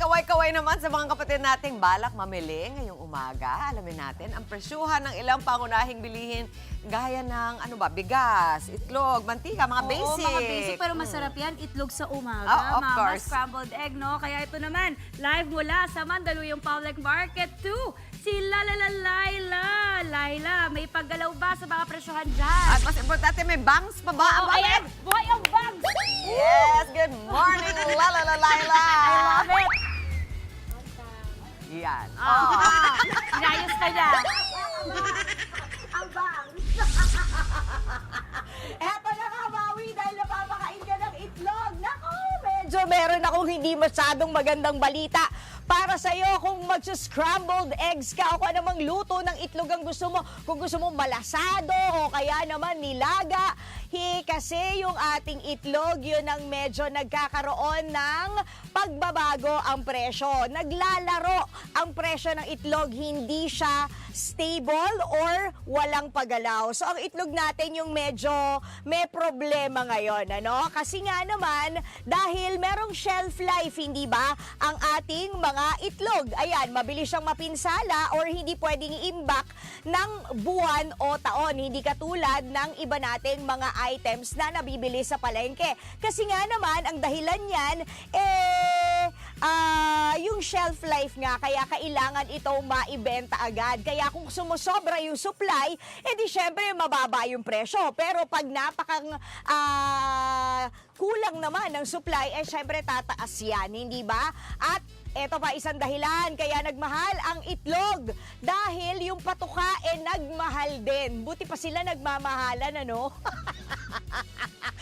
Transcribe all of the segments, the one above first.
kaway-kaway naman sa mga kapatid nating balak mamili ngayong umaga. Alamin natin ang presyuhan ng ilang pangunahing bilihin gaya ng bigas, itlog, mantika, mga basic. Oo, mga basic pero masarap yan, itlog sa umaga. Oh, of Mama, course. scrambled egg, no? Kaya ito naman, live mula sa Mandaluyong Public Market 2, si Laila, may paggalaw ba sa mga presyohan dyan? At mas importante, may bangs pa ba? Oo, ayan, buhay ang bag! Yes, good morning, Laila! I love it! Yan. Inayos ka niya. Ang bang! Eto na nga, Maui, dahil napapakain ka ng itlog. Naku, medyo meron akong hindi masyadong magandang balita para sa'yo kung mag-scrambled eggs ka o kung anumang luto ng itlog ang gusto mo. Kung gusto mo malasado o kaya naman nilaga. Kasi yung ating itlog, yun ang medyo nagkakaroon ng pagbabago ang presyo. Naglalaro ang presyo ng itlog, hindi siya stable or walang paggalaw. So ang itlog natin yung medyo may problema ngayon, ano? Kasi nga naman, dahil merong shelf life, hindi ba, ang ating mga itlog. Ayan, mabilis siyang mapinsala or hindi pwedeng i-imbak ng buwan o taon. Hindi katulad ng iba nating mga items na nabibili sa palengke. Kasi nga naman, ang dahilan niyan, yung shelf life nga, kaya kailangan itong maibenta agad. Kaya kung sumusobra yung supply, edi syempre mababa yung presyo. Pero pag napakang kulang naman ng supply, syempre tataas yan, hindi ba? At eto pa isang dahilan kaya nagmahal ang itlog dahil yung patuka nagmahal din. Buti pa sila nagmamahalan, ano?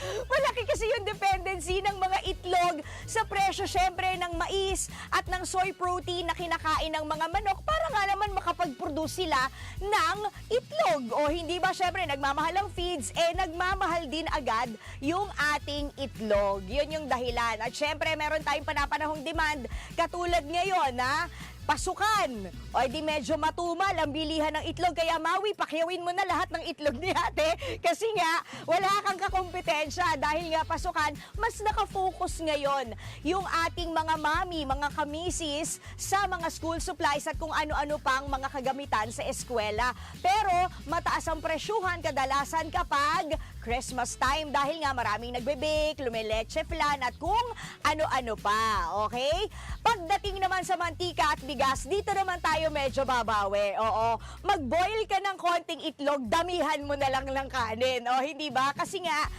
Malaki kasi yung dependency ng mga itlog sa presyo syempre ng mais at ng soy protein na kinakain ng mga manok para nga naman makapag-produce sila ng itlog. O hindi ba syempre nagmamahal ang feeds, nagmamahal din agad yung ating itlog. Yun yung dahilan. At syempre meron tayong panapanahong demand katulad ngayon na pasukan. O di medyo matumal ang bilihan ng itlog. Kaya Maui, pakyawin mo na lahat ng itlog ni ate. Kasi nga, wala kang kakompetensya. Dahil nga pasukan, mas nakafocus ngayon yung ating mga mami, mga kamisis sa mga school supplies at kung ano-ano pang mga kagamitan sa eskwela. Pero mataas ang presyuhan kadalasan kapag Christmas time dahil nga maraming nagbe-bake, lumeleche flan at kung ano-ano pa. Okay? Pagdating naman sa mantika at bigas, dito naman tayo medyo babawi. Oo. Mag-boil ka ng konting itlog, damihan mo na lang ng kanin. O, hindi ba? Kasi nga,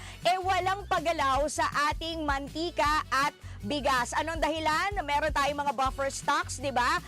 walang paggalaw sa ating mantika at bigas. Anong dahilan? Meron tayong mga buffer stocks, di ba?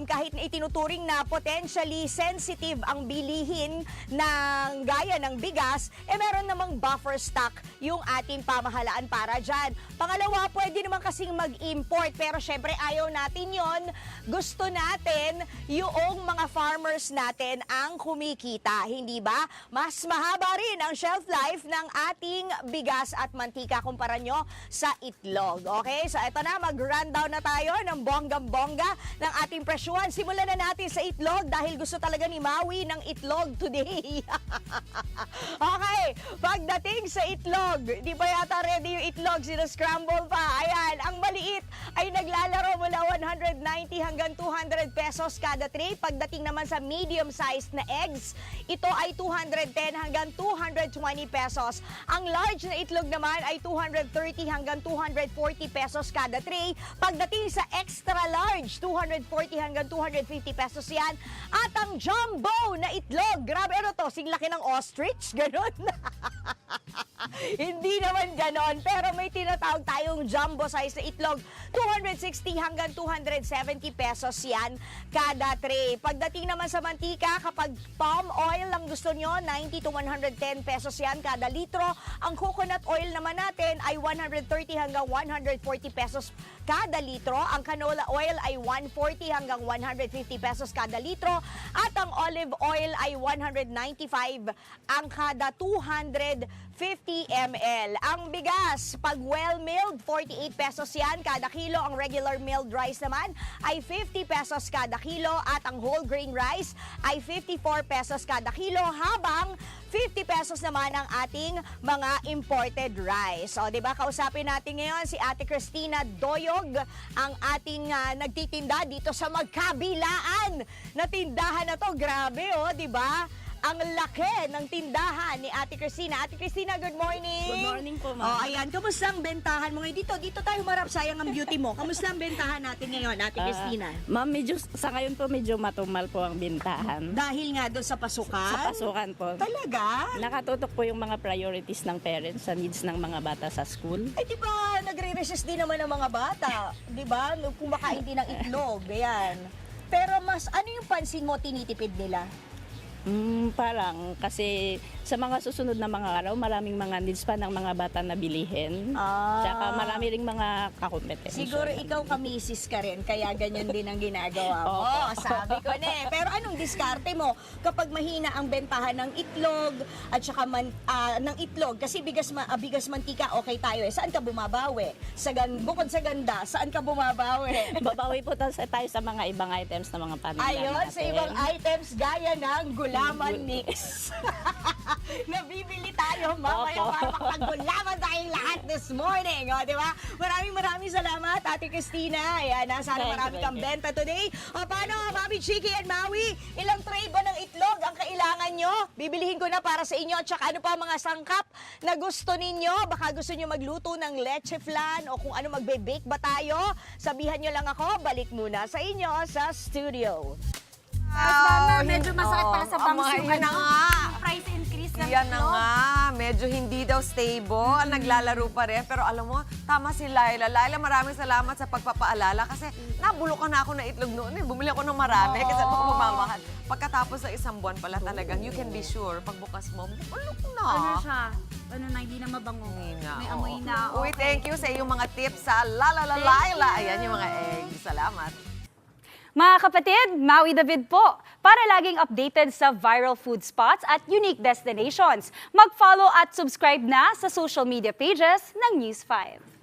Kahit na itinuturing na potentially sensitive ang bilihin ng gaya ng bigas, meron namang buffer stock yung ating pamahalaan para dyan. Pangalawa, pwede naman kasing mag-import, pero syempre ayaw natin yon. Gusto natin yung mga farmers natin ang kumikita, hindi ba? Mas mahaba rin ang shelf life ng ating bigas at mantika kumpara nyo sa itlog. Okay? So eto na, mag-rundown na tayo ng bonggang-bongga ng ating presyuhan. Simulan na natin sa itlog dahil gusto talaga ni Maui ng itlog today. Okay, pagdating sa itlog, di ba yata ready yung itlog? Sina-scramble pa. Ayan, ang maliit ay naglalaro mula 190 hanggang 200 pesos kada tray. Pagdating naman sa medium-sized na eggs, ito ay 210 hanggang 220 pesos. Ang large na itlog naman ay 230 hanggang 240 pesos kada tray. Pagdating sa extra large, 240 hanggang 250 pesos yan. At ang jumbo na itlog, grabe ano to, singlaki ng ostrich, ganon. Hindi naman ganon, pero may tinatawag tayong jumbo size na itlog, 260 hanggang 270 pesos yan kada tray. Pagdating naman sa mantika, kapag palm oil ang gusto nyo, 90 to 110 pesos yan kada litro. Ang coconut oil naman natin ay 130 hanggang 140 pesos kada litro. Ang canola oil ay 140 hanggang 150 pesos kada litro. At ang olive oil ay 195 ang kada 250 50 ml. Ang bigas, pag well-milled, 48 pesos yan kada kilo. Ang regular milled rice naman ay 50 pesos kada kilo. At ang whole grain rice ay 54 pesos kada kilo. Habang 50 pesos naman ang ating mga imported rice. O, di ba? Kausapin natin ngayon si Ate Cristina Doyog, ang ating nagtitinda dito sa magkabilaan na tindahan na to. Grabe, oh, di ba? Ang laki ng tindahan ni Ate Cristina. Ate Cristina, good morning. Good morning po, Oh, ma'am. ayan, kamusta ang bentahan mo ngayon? Dito tayo marap, sayang ang beauty mo. Kamusta ang bentahan natin ngayon, Ate Cristina? Ma'am, sa ngayon po medyo matumal po ang bintahan. Dahil nga doon sa pasukan? Sa pasukan po. Talaga? Nakatutok po yung mga priorities ng parents sa needs ng mga bata sa school. Eh, di ba, nagre-resist din naman ng mga bata. Di ba? Kumakain din ng itlog, ayan. Pero mas, ano yung pansin mo tinitipid nila? Parang kasi sa mga susunod na mga araw, maraming mga needs pa ng mga bata na bilihin. Tsaka marami ring mga kakompetensya. Siguro ikaw kamisis ka rin, kaya ganyan din ang ginagawa mo. Sabi ko na eh. Pero anong diskarte mo kapag mahina ang bentahan ng itlog at saka ng itlog? Kasi bigas mantika, okay tayo eh. Saan ka bumabawi? Bukod sa ganda, saan ka bumabawi? Babawi po tayo sa mga ibang items na mga paninda Ayun, natin. sa ibang items gaya ng gulaman mix. Nabibili tayo mamaya Opo. para makagulaman tayong lahat this morning. O, di ba? Maraming salamat, Ate Cristina. Ayan, sana Thank you, marami kang thank you. benta today. O, paano, Mami Chiki and Maui? Ilang tray ba ng itlog ang kailangan nyo? Bibilihin ko na para sa inyo. At saka ano pa mga sangkap na gusto ninyo? Baka gusto nyo magluto ng leche flan o kung ano, magbe-bake ba tayo? Sabihan nyo lang ako, balik muna sa inyo sa studio. Medyo masakit pala sa bangs yung Yan na nga. price increase ng Yan na itlog. nga. Medyo hindi daw stable. Naglalaro pa rin. Pero alam mo, tama si Laila. Laila, maraming salamat sa pagpapaalala kasi nabulukan na ako ng itlog noon. Bumili ako ng marami kasi ako mamamahal. Pagkatapos sa isang buwan pala talagang, you can be sure, pagbukas mo, bulok na. Ano siya? Ano na, hindi na mabango. Hindi na, May oo. amoy na. Uy, thank you sa iyong mga tips sa Laila. Ayan yung mga eggs. Salamat. Mga kapatid, Maui David po. Para laging updated sa viral food spots at unique destinations, mag-follow at subscribe na sa social media pages ng News 5.